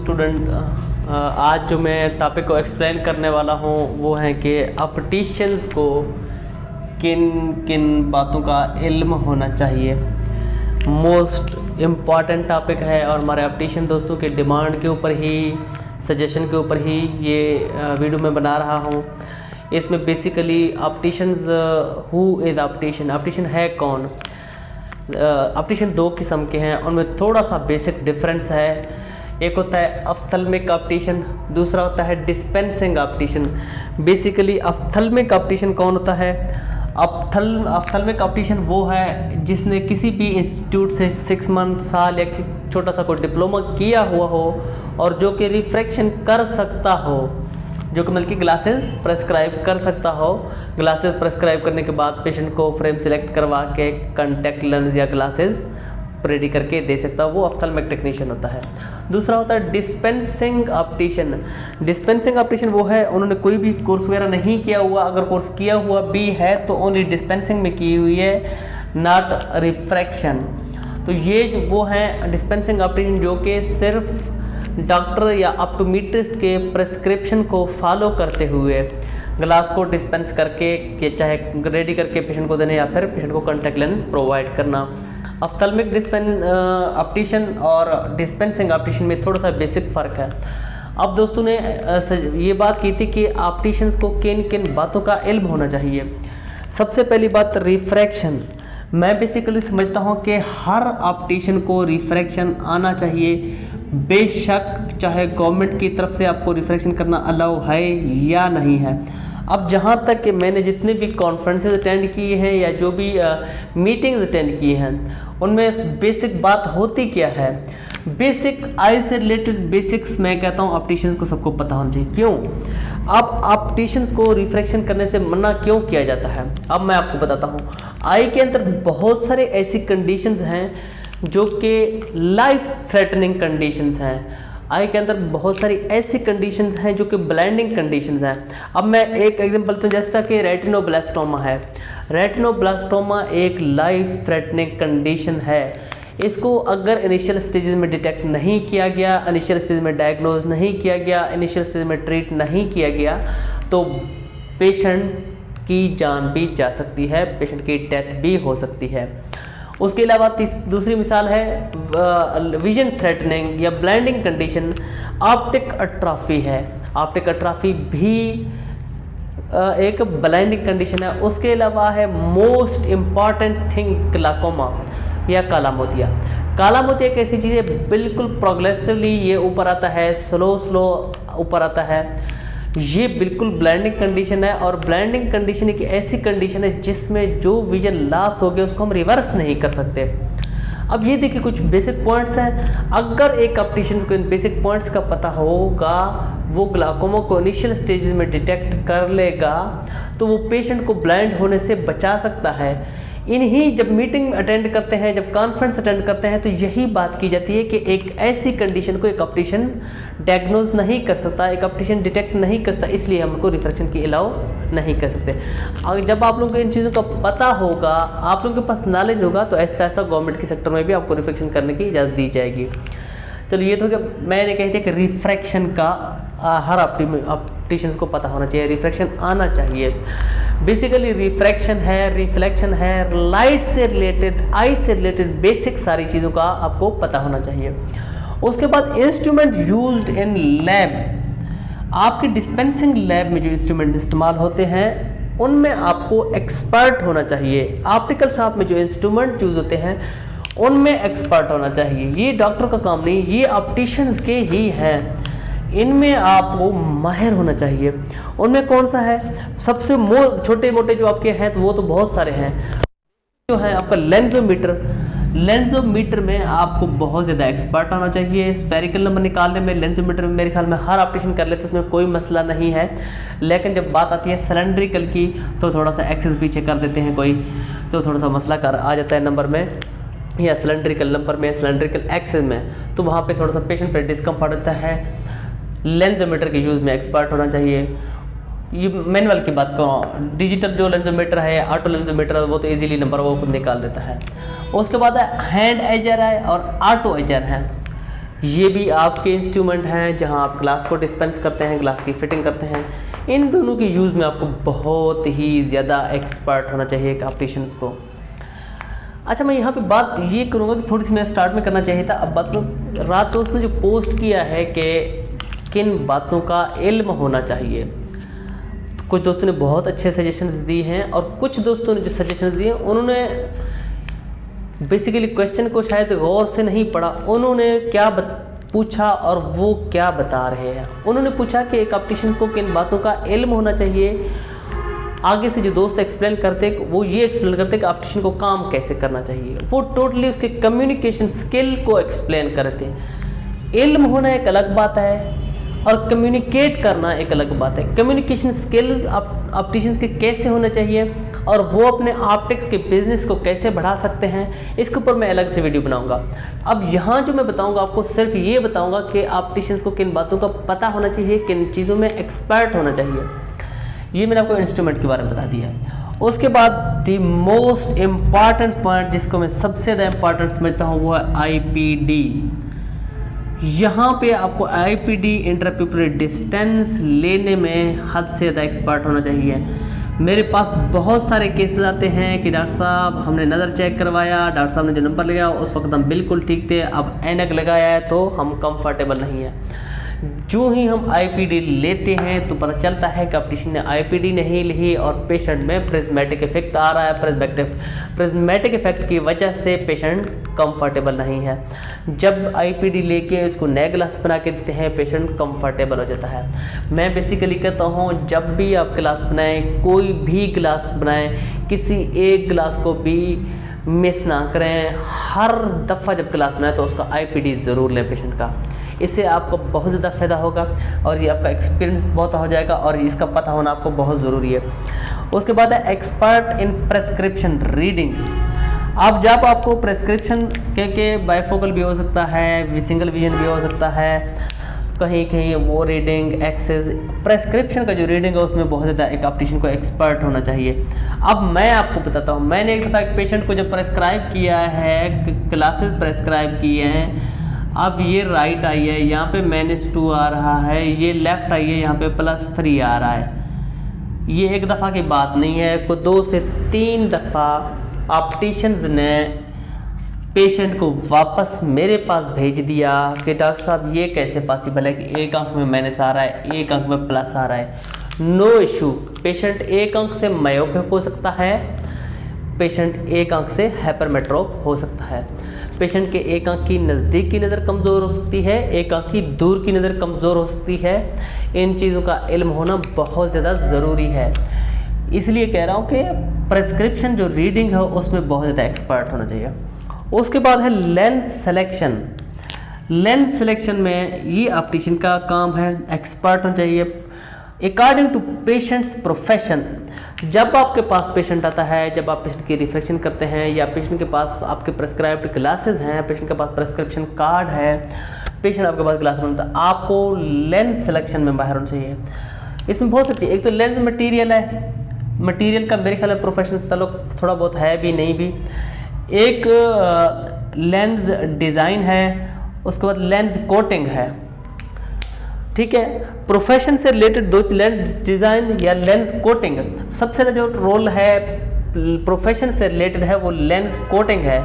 Student. आज जो मैं टॉपिक को एक्सप्लेन करने वाला हूँ वो है कि ऑप्टिशियंस को किन किन बातों का इल्म होना चाहिए। मोस्ट इम्पॉर्टेंट टॉपिक है और हमारे ऑप्टिशियन दोस्तों के डिमांड के ऊपर ही, सजेशन के ऊपर ही ये वीडियो मैं बना रहा हूँ। इसमें basically opticians, who is optician, optician है कौन। ऑप्टिशियन दो किस्म के हैं, उनमें थोड़ा सा बेसिक डिफरेंस है। एक होता है ऑप्थेल्मिक ऑप्टिशियन, दूसरा होता है dispensing optician. Basically ophthalmic optician कौन होता है? ऑप्थेल्मिक ऑप्टिशियन वो है जिसने किसी भी इंस्टीट्यूट से 6 मंथ, साल या छोटा सा कोई डिप्लोमा किया हुआ हो और जो कि रिफ्रैक्शन कर सकता हो, जो कि मतलब कि ग्लासेस प्रेस्क्राइब कर सकता हो। ग्लासेस प्रेस्क्राइब करने के बाद पेशेंट को फ्रेम सिलेक्ट करवा के कॉन्टैक्ट लेंस या ग्लासेस रेडी करके दे सकता है, वो ऑप्थेल्मिक टेक्नीशियन होता है। दूसरा होता है डिस्पेंसिंग ऑप्टिशियन। डिस्पेंसिंग ऑप्टिशियन वो है, उन्होंने कोई भी कोर्स वगैरह नहीं किया हुआ, अगर कोर्स किया हुआ भी है तो ओनली डिस्पेंसिंग में की हुई है, नॉट रिफ्रैक्शन। तो ये वो हैं डिस्पेंसिंग ऑप्टिशियन जो कि सिर्फ डॉक्टर या ऑप्टोमेट्रिस्ट के प्रेस्क्रिप्शन को फॉलो करते हुए ग्लास को डिस्पेंस करके, चाहे रेडी करके पेशेंट को देने या फिर पेशेंट को कॉन्टैक्ट लेंस प्रोवाइड करना। ऑप्थेल्मिक ऑप्टिशियन और डिस्पेंसिंग ऑप्टिशियन में थोड़ा सा बेसिक फ़र्क है। अब दोस्तों ने ये बात की थी कि ऑप्टिशियंस को किन किन बातों का इल्म होना चाहिए। सबसे पहली बात रिफ्रैक्शन। मैं बेसिकली समझता हूँ कि हर ऑप्टिशियन को रिफ्रैक्शन आना चाहिए, बेशक चाहे गवर्नमेंट की तरफ से आपको रिफ्रैक्शन करना अलाउ है या नहीं है। अब जहाँ तक कि मैंने जितने भी कॉन्फ्रेंसेज अटेंड किए हैं या जो भी मीटिंग्स अटेंड किए हैं, उनमें बेसिक बात होती क्या है, बेसिक आई से रिलेटेड बेसिक्स मैं कहता हूँ ऑप्टिशियंस को सबको पता होना चाहिए। क्यों? अब ऑप्टिशियंस को रिफ्रैक्शन करने से मना क्यों किया जाता है, अब मैं आपको बताता हूँ। आई के अंदर बहुत सारे ऐसी कंडीशंस हैं जो कि लाइफ थ्रेटनिंग कंडीशंस हैं। आई के अंदर बहुत सारी ऐसी कंडीशंस हैं जो कि ब्लाइंडिंग कंडीशंस हैं। अब मैं एक एग्जांपल तो जैसा कि रेटिनोब्लास्टोमा है। रेटिनोब्लास्टोमा एक लाइफ थ्रेटनिंग कंडीशन है। इसको अगर इनिशियल स्टेजेस में डिटेक्ट नहीं किया गया, इनिशियल स्टेज में डायग्नोज नहीं किया गया, इनिशियल स्टेज में ट्रीट नहीं किया गया तो पेशेंट की जान भी जा सकती है, पेशेंट की डेथ भी हो सकती है। उसके अलावा दूसरी मिसाल है विजन थ्रेटनिंग या ब्लाइंडिंग कंडीशन, ऑप्टिक अट्रॉफी है। ऑप्टिक अट्रॉफी भी एक ब्लाइंडिंग कंडीशन है। उसके अलावा है मोस्ट इम्पॉर्टेंट थिंग ग्लाकोमा या काला मोतिया। काला मोतिया एक ऐसी चीज़ है, बिल्कुल प्रोग्रेसिवली ये ऊपर आता है, स्लो ऊपर आता है। ये बिल्कुल ब्लाइंडिंग कंडीशन है और ब्लाइंडिंग कंडीशन एक ऐसी कंडीशन है जिसमें जो विजन लॉस हो गया उसको हम रिवर्स नहीं कर सकते। अब ये देखिए कुछ बेसिक पॉइंट्स हैं, अगर एक ऑप्टिशियन को इन बेसिक पॉइंट्स का पता होगा, वो ग्लाकोमा को इनिशियल स्टेजेस में डिटेक्ट कर लेगा तो वो पेशेंट को ब्लाइंड होने से बचा सकता है। इन्हीं जब मीटिंग अटेंड करते हैं, जब कॉन्फ्रेंस अटेंड करते हैं तो यही बात की जाती है कि एक ऐसी कंडीशन को एक ऑप्टिशियन डायग्नोज नहीं कर सकता, एक ऑप्टिशियन डिटेक्ट नहीं कर सकता, इसलिए हम उनको रिफ्रैक्शन की अलाउ नहीं कर सकते। और जब आप लोगों को इन चीज़ों का पता होगा, आप लोगों के पास नॉलेज होगा तो ऐसा ऐसा गवर्नमेंट के सेक्टर में भी आपको रिफ्रैक्शन करने की इजाज़त दी जाएगी। चलो ये तो क्या मैंने कही थी कि रिफ्रैक्शन का हर ऑप्टिशियंस को पता होना चाहिए, रिफ्रैक्शन आना चाहिए। बेसिकली रिफ्रैक्शन है लाइट से रिलेटेड, आई से रिलेटेड बेसिक सारी चीज़ों का आपको पता होना चाहिए। उसके बाद इंस्ट्रूमेंट यूज्ड इन लैब। आपके डिस्पेंसिंग लैब में जो इंस्ट्रूमेंट इस्तेमाल होते हैं उनमें आपको एक्सपर्ट होना चाहिए। ऑप्टिकल शॉप में जो इंस्ट्रूमेंट यूज होते हैं उनमें एक्सपर्ट होना चाहिए। ये डॉक्टर का काम नहीं, ये ऑप्टिशियंस के ही हैं। इनमें आपको माहिर होना चाहिए। उनमें कौन सा है? सबसे छोटे मोटे जो आपके हैं तो वो तो बहुत सारे हैं। जो है आपका लेंसोमीटर, लेंसोमीटर में आपको बहुत ज़्यादा एक्सपर्ट होना चाहिए। स्फेरिकल नंबर निकालने में लेंसोमीटर में मेरे ख्याल में हर ऑप्टिशियन कर लेते, उसमें कोई मसला नहीं है। लेकिन जब बात आती है सिलेंड्रिकल की तो थोड़ा सा एक्सेस पीछे कर देते हैं कोई, तो थोड़ा सा मसला आ जाता है नंबर में या सिलेंड्रिकल नंबर में, सिलेंड्रिकल एक्सेस में, तो वहाँ पे थोड़ा सा पेशेंट पे डिस्कम्फर्ट होता है। लेंसोमीटर के यूज़ में एक्सपर्ट होना चाहिए। ये मैनुअल की बात करूँ, डिजिटल जो लेंसोमीटर है, ऑटो लेंसोमीटर है, वो तो इजीली नंबर वो खुद निकाल देता है। उसके बाद हैंड एजर है और ऑटो एजर है। ये भी आपके इंस्ट्रूमेंट हैं जहां आप ग्लास को डिस्पेंस करते हैं, ग्लास की फिटिंग करते हैं। इन दोनों के यूज़ में आपको बहुत ही ज़्यादा एक्सपर्ट होना चाहिए एक ऑप्टिशियंस को। अच्छा, मैं यहाँ पे बात ये करूँगा कि थोड़ी सी मैं स्टार्ट में करना चाहिए था, अब बात करूँ। रात दोस्त ने जो पोस्ट किया है कि किन बातों का इल्म होना चाहिए, तो कुछ दोस्तों ने बहुत अच्छे सजेशंस दिए हैं और कुछ दोस्तों ने जो सजेशंस दिए उन्होंने बेसिकली क्वेश्चन को शायद गौर से नहीं पढ़ा। उन्होंने क्या पूछा और वो क्या बता रहे हैं। उन्होंने पूछा कि एक ऑप्टिशियन को किन बातों का इल्म होना चाहिए। आगे से जो दोस्त एक्सप्लेन करते वो ये एक्सप्लेन करते कि ऑप्टिशियन को काम कैसे करना चाहिए। वो टोटली उसके कम्युनिकेशन स्किल को एक्सप्लेन करते हैं। इल्म होना एक अलग बात है और कम्युनिकेट करना एक अलग बात है। कम्युनिकेशन स्किल्स ऑप्टिशियंस के कैसे होने चाहिए और वो अपने ऑप्टिक्स के बिजनेस को कैसे बढ़ा सकते हैं, इसके ऊपर मैं अलग से वीडियो बनाऊंगा। अब यहाँ जो मैं बताऊंगा आपको सिर्फ ये बताऊंगा कि ऑप्टिशियंस को किन बातों का पता होना चाहिए, किन चीज़ों में एक्सपर्ट होना चाहिए। ये मैंने आपको इंस्ट्रूमेंट के बारे में बता दिया है। उसके बाद द मोस्ट इम्पॉर्टेंट पॉइंट जिसको मैं सबसे ज़्यादा इम्पॉर्टेंट समझता हूँ वो है IPD। यहाँ पे आपको IPD इंटरप्यूपल डिस्टेंस लेने में हद से ज़्यादा एक्सपर्ट होना चाहिए। मेरे पास बहुत सारे केसेस आते हैं कि डॉक्टर साहब हमने नज़र चेक करवाया, डॉक्टर साहब ने जो नंबर लगाया उस वक्त हम बिल्कुल ठीक थे, अब ऐनक लगाया है तो हम कंफर्टेबल नहीं है। जो ही हम IPD लेते हैं तो पता चलता है कि ऑप्टिशियन ने IPD नहीं ली और पेशेंट में प्रिज्मेटिक इफेक्ट आ रहा है। प्रिज्मेटिक इफेक्ट की वजह से पेशेंट कंफर्टेबल नहीं है। जब IPD लेके उसको नया ग्लास बना के देते हैं पेशेंट कंफर्टेबल हो जाता है। मैं बेसिकली कहता हूँ जब भी आप ग्लास बनाएं, कोई भी ग्लास बनाएं, किसी एक ग्लास को भी मिस ना करें। हर दफ़ा जब ग्लास बनाएं तो उसका IPD ज़रूर लें पेशेंट का। इससे आपको बहुत ज़्यादा फ़ायदा होगा और ये आपका एक्सपीरियंस बहुत हो जाएगा और इसका पता होना आपको बहुत ज़रूरी है। उसके बाद है एक्सपर्ट इन प्रेस्क्रिप्शन रीडिंग। अब जब आपको प्रेस्क्रिप्शन के बाइफोकल भी हो सकता है, सिंगल विजन भी हो सकता है, कहीं कहीं वो रीडिंग एक्सेस प्रेस्क्रिप्शन का जो रीडिंग है उसमें बहुत ज़्यादा एक ऑप्टिशियन को एक्सपर्ट होना चाहिए। अब मैं आपको बताता हूँ, मैंने एक दफ़ा एक पेशेंट को जब प्रेस्क्राइब किया है, क्लासेस प्रेस्क्राइब किए हैं। अब ये राइट आई है, यहाँ पे -2 आ रहा है, ये लेफ़्ट आई है, यहाँ पे +3 आ रहा है। ये एक दफ़ा की बात नहीं है, को 2 से 3 दफ़ा ऑप्टिशियंस ने पेशेंट को वापस मेरे पास भेज दिया कि डॉक्टर साहब ये कैसे पॉसिबल है कि एक आंख में माइनस आ रहा है, एक आंख में प्लस आ रहा है। नो इशू, पेशेंट एक आंख से मायोपिक हो सकता है, पेशेंट एक आंख से हाइपरमेट्रोप हो सकता है। पेशेंट के एक आंख की नज़दीक की नज़र कमज़ोर हो सकती है, एक आंख की दूर की नज़र कमज़ोर हो सकती है। इन चीज़ों का इल्म होना बहुत ज़्यादा ज़रूरी है। इसलिए कह रहा हूँ कि प्रेस्क्रिप्शन जो रीडिंग है उसमें बहुत ज़्यादा एक्सपर्ट होना चाहिए। उसके बाद है लेंस सिलेक्शन। लेंस सिलेक्शन में ये ऑप्टिशियन का काम है, एक्सपर्ट होना चाहिए अकॉर्डिंग टू पेशेंट्स प्रोफेशन। जब आपके पास पेशेंट आता है, जब आप पेशेंट की रिफ्रेक्शन करते हैं या पेशेंट के पास आपके प्रेस्क्राइब्ड ग्लासेस हैं, पेशेंट के पास प्रेस्क्रिप्शन कार्ड है, पेशेंट आपके पास ग्लास बनता है, आपको लेंस सिलेक्शन में बाहर होना चाहिए। इसमें बहुत सारी, एक तो लेंस मटेरियल है, मटेरियल का मेरे ख्याल में प्रोफेशनल ताल्लुक थोड़ा बहुत है भी नहीं भी। एक लेंस डिज़ाइन है, उसके बाद लेंस कोटिंग है, ठीक है। प्रोफेशन से रिलेटेड दो लेंस डिज़ाइन या लेंस कोटिंग, सबसे ज़्यादा जो रोल है प्रोफेशन से रिलेटेड है वो लेंस कोटिंग है।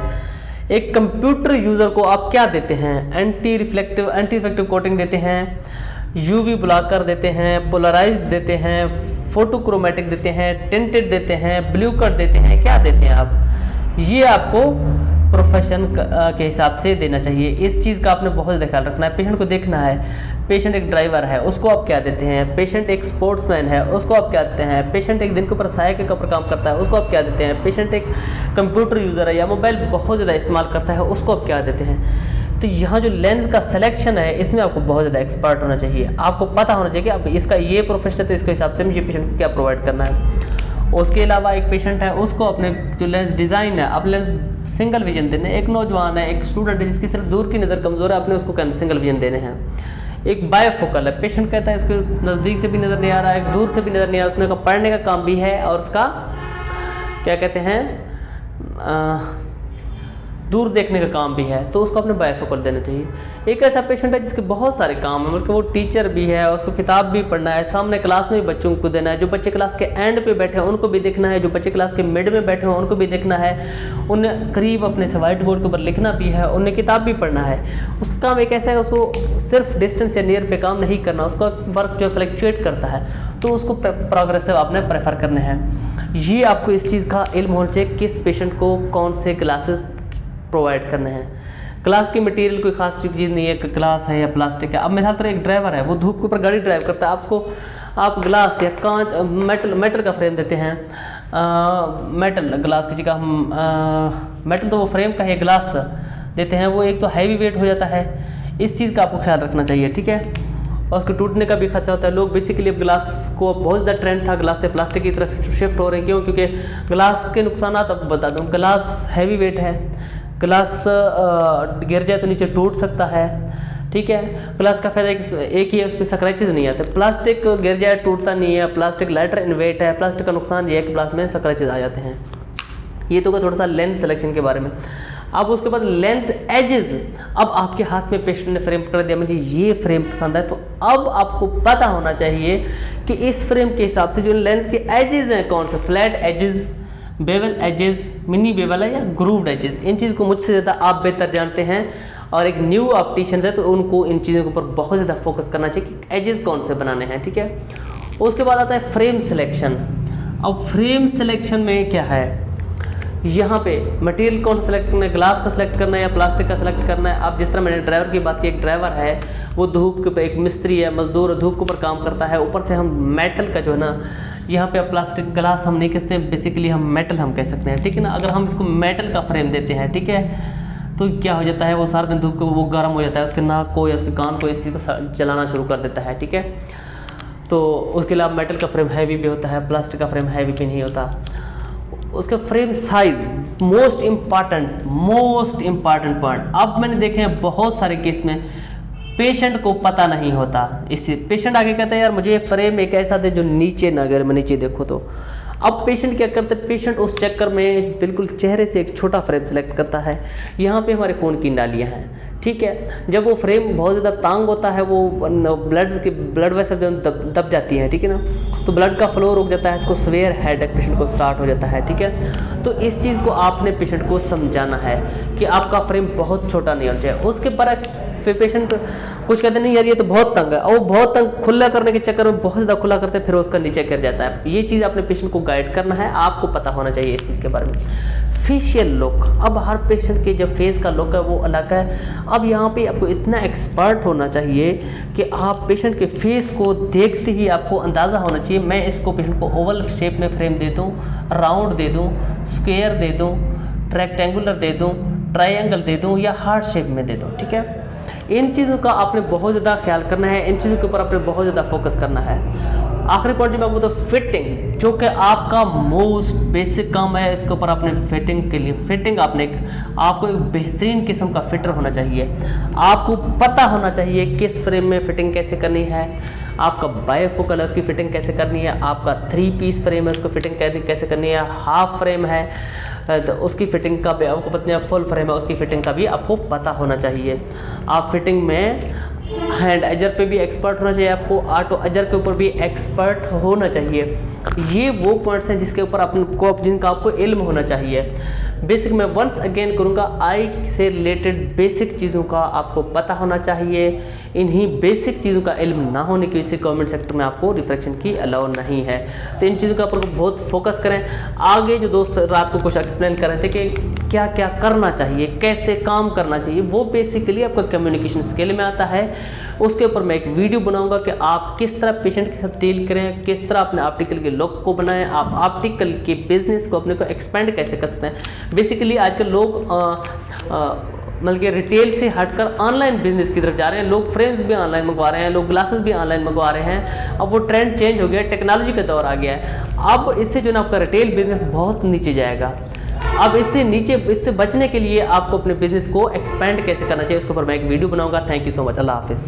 एक कंप्यूटर यूज़र को आप क्या देते हैं, एंटी रिफ्लेक्टिव कोटिंग देते हैं, यूवी ब्लॉकर देते हैं, पोलराइज्ड देते हैं, फोटोक्रोमेटिक देते हैं, टिंटेड देते हैं, ब्लू कट देते हैं, क्या देते हैं आप, ये आपको प्रोफेशन के हिसाब से देना चाहिए। इस चीज़ का आपने बहुत ज़्यादा ख्याल रखना है। पेशेंट को देखना है, पेशेंट एक ड्राइवर है उसको आप क्या देते हैं, पेशेंट एक स्पोर्ट्समैन है उसको आप क्या देते हैं, पेशेंट एक दिन के ऊपर सहायक के ऊपर काम करता है उसको आप क्या देते हैं, पेशेंट एक कंप्यूटर यूज़र है या मोबाइल बहुत ज़्यादा इस्तेमाल करता है उसको आप क्या देते हैं। तो यहाँ जो लेंस का सिलेक्शन है इसमें आपको बहुत ज़्यादा एक्सपर्ट होना चाहिए। आपको पता होना चाहिए कि अब इसका ये प्रोफेशन है तो इसके हिसाब से मुझे पेशेंट को क्या प्रोवाइड करना है। उसके अलावा एक पेशेंट है उसको अपने जो लेंस डिज़ाइन है, आप लेंस सिंगल विजन देने, एक नौजवान है, एक स्टूडेंट है जिसकी सिर्फ दूर की नज़र कमज़ोर है, आपने उसको सिंगल विजन देने हैं। एक बायोफोकल है, पेशेंट कहता है इसको नज़दीक से भी नज़र नहीं आ रहा है, दूर से भी नज़र नहीं आ रहा, उसने का पढ़ने का काम भी है और उसका क्या कहते हैं दूर देखने का काम भी है, तो उसको अपने बायफोकल देना चाहिए। एक ऐसा पेशेंट है जिसके बहुत सारे काम है, मतलब वो टीचर भी है, उसको किताब भी पढ़ना है, सामने क्लास में भी बच्चों को देना है, जो बच्चे क्लास के एंड पे बैठे हैं उनको भी देखना है, जो बच्चे क्लास के मिड में बैठे हैं उनको भी देखना है, उन्हें करीब अपने से व्हाइट बोर्ड के ऊपर लिखना भी है, उन्हें किताब भी पढ़ना है। उसका काम एक ऐसा है, उसको सिर्फ डिस्टेंस या नियर पे काम नहीं करना, उसका वर्क जो फ्लक्चुएट करता है, तो उसको प्रोग्रेसिव आपने प्रेफर करने हैं। ये आपको इस चीज़ का इल्म होना चाहिए किस पेशेंट को कौन से क्लासेस प्रोवाइड करने हैं। क्लास की मटेरियल कोई खास चीज़ नहीं है कि ग्लास है या प्लास्टिक है। अब मेरे हाथ एक ड्राइवर है, वो धूप के ऊपर गाड़ी ड्राइव करता है, आप ग्लास या कांच मेटल का फ्रेम देते हैं, मेटल ग्लास की जगह हम मेटल तो वो फ्रेम का है, ग्लास देते हैं, वो एक तो हैवी वेट हो जाता है। इस चीज़ का आपको ख्याल रखना चाहिए, ठीक है। और उसके टूटने का भी खर्चा होता है। लोग बेसिकली अब ग्लास को बहुत ज़्यादा ट्रेंड था, ग्लास से प्लास्टिक की तरफ शिफ्ट हो रहे हैं। क्यों? क्योंकि ग्लास के नुकसान आपको बता दूँ, ग्लास हैवी वेट है, ग्लास गिर जाए तो नीचे टूट सकता है, ठीक है। ग्लास का फायदा एक ही है, उस पर स्क्रैचेज नहीं आते। प्लास्टिक गिर जाए टूटता नहीं है, प्लास्टिक लाइटर इन वेट है। प्लास्टिक का नुकसान ये है कि प्लास्टिक में स्क्रैचेज आ जाते हैं। ये तो थोड़ा सा लेंस सिलेक्शन के बारे में। अब उसके बाद लेंस एजेस। अब आपके हाथ में पेशेंट ने फ्रेम पकड़ दिया, मुझे ये फ्रेम पसंद है, तो अब आपको पता होना चाहिए कि इस फ्रेम के हिसाब से जो लेंस के एजेस हैं कौन से, flat edges, bevel edges, mini bevel है या ग्रूव्ड एजेस। इन चीज़ को मुझसे ज़्यादा आप बेहतर जानते हैं, और एक न्यू ऑप्टिशियन है तो उनको इन चीज़ों के ऊपर बहुत ज़्यादा फोकस करना चाहिए कि एजेस कौन से बनाने हैं, ठीक है। उसके बाद आता है फ्रेम सिलेक्शन। अब फ्रेम सिलेक्शन में क्या है, यहाँ पे मटेरियल कौन सेलेक्ट करना है, ग्लास का सिलेक्ट करना है या प्लास्टिक का सिलेक्ट करना है। अब जिस तरह मैंने ड्राइवर की बात की, एक ड्राइवर है, वो धूप के ऊपर, एक मिस्त्री है, मजदूर धूप के ऊपर काम करता है, ऊपर से हम मेटल का जो है ना, यहाँ पे आप प्लास्टिक ग्लास हम नहीं कहते हैं, बेसिकली हम मेटल हम कह सकते हैं, ठीक है ना। अगर हम इसको मेटल का फ्रेम देते हैं, ठीक है, तो क्या हो जाता है, वो सारा दिन धूप को वो गर्म हो जाता है, उसके नाक को या उसके कान को इस चीज़ को जलाना शुरू कर देता है, ठीक है। तो उसके अलावा मेटल का फ्रेम हैवी भी होता है, प्लास्टिक का फ्रेम हैवी भी नहीं होता। उसका frame size most important point. अब मैंने देखे हैं बहुत सारे केस में पेशेंट को पता नहीं होता, इससे पेशेंट आगे कहता है यार मुझे फ्रेम एक ऐसा दे जो नीचे ना गिरे, मैं नीचे देखो तो। अब पेशेंट क्या करते हैं, पेशेंट उस चक्कर में बिल्कुल चेहरे से एक छोटा फ्रेम सेलेक्ट करता है। यहाँ पे हमारे खून की नालियाँ हैं, ठीक है। जब वो फ्रेम बहुत ज़्यादा तांग होता है, वो ब्लड वेसल जो दब जाती है, ठीक है ना, तो ब्लड का फ्लो रुक जाता है, तो स्वेयर हेडेक पेशेंट को स्टार्ट हो जाता है, ठीक है। तो इस चीज़ को आपने पेशेंट को समझाना है कि आपका फ्रेम बहुत छोटा नहीं होना चाहिए। उसके बाद फिर पेशेंट कुछ कहते नहीं यार ये तो बहुत तंग है, और वो बहुत तंग खुला करने के चक्कर में बहुत ज़्यादा खुला करते हैं, फिर उसका नीचे गिर जाता है। ये चीज़ अपने पेशेंट को गाइड करना है, आपको पता होना चाहिए इस चीज़ के बारे में। फेशियल लुक, अब हर पेशेंट के जो फेस का लुक है वो अलग है। अब यहाँ पे आपको इतना एक्सपर्ट होना चाहिए कि आप पेशेंट के फेस को देखते ही आपको अंदाज़ा होना चाहिए, मैं इसको पेशेंट को ओवल शेप में फ्रेम दे दूँ, राउंड दे दूँ, स्क्वायर दे दूँ, रेक्टेंगुलर दे दूँ, ट्रायंगल दे दूँ या हार्ट शेप में दे दूँ, ठीक है। इन चीज़ों का आपने बहुत ज़्यादा ख्याल करना है, इन चीज़ों के ऊपर आपने बहुत ज़्यादा फोकस करना है। आखिरी पॉइंट जो मैं आपको तो फिटिंग, जो कि आपका मोस्ट बेसिक काम है, इसके ऊपर आपने फिटिंग के लिए आपको एक बेहतरीन किस्म का फिटर होना चाहिए। आपको पता होना चाहिए किस फ्रेम में फिटिंग कैसे करनी है, आपका बायफोकल है उसकी फिटिंग कैसे करनी है, आपका 3 पीस फ्रेम है उसको फिटिंग कैसे करनी है, हाफ फ्रेम है तो उसकी फिटिंग का भी आपको पता है, फुल फ्रेम है उसकी फिटिंग का भी आपको पता होना चाहिए। आप फिटिंग में हैंड एजर पे भी एक्सपर्ट होना चाहिए, आपको ऑटो एजर के ऊपर भी एक्सपर्ट होना चाहिए। ये वो पॉइंट्स हैं जिसके ऊपर जिनका आपको इल्म होना चाहिए। बेसिक मैं वंस अगेन करूँगा, आई से रिलेटेड बेसिक चीज़ों का आपको पता होना चाहिए। इन्हीं बेसिक चीज़ों का इल्म ना होने की वजह से गवर्नमेंट सेक्टर में आपको रिफ्रैक्शन की अलाउ नहीं है। तो इन चीज़ों का ऊपर बहुत फोकस करें। आगे जो दोस्त रात को कुछ एक्सप्लेन कर रहे थे कि क्या क्या करना चाहिए, कैसे काम करना चाहिए, वो बेसिकली आपका कम्युनिकेशन स्किल में आता है। उसके ऊपर मैं एक वीडियो बनाऊंगा कि आप किस तरह पेशेंट के साथ डील करें, किस तरह अपने ऑप्टिकल के लुक को बनाएं, आप ऑप्टिकल के बिजनेस को अपने को एक्सपेंड कैसे कर सकते हैं। बेसिकली आजकल लोग मतलब कि रिटेल से हटकर ऑनलाइन बिजनेस की तरफ जा रहे हैं। लोग फ्रेम्स भी ऑनलाइन मंगवा रहे हैं, लोग ग्लासेस भी ऑनलाइन मंगवा रहे हैं। अब वो ट्रेंड चेंज हो गया, टेक्नोलॉजी का दौर आ गया है। अब इससे जो ना आपका रिटेल बिजनेस बहुत नीचे जाएगा। अब इससे बचने के लिए आपको अपने बिजनेस को एक्सपेंड कैसे करना चाहिए, उसके ऊपर मैं एक वीडियो बनाऊंगा। Thank you so much. अल्लाह हाफिज़।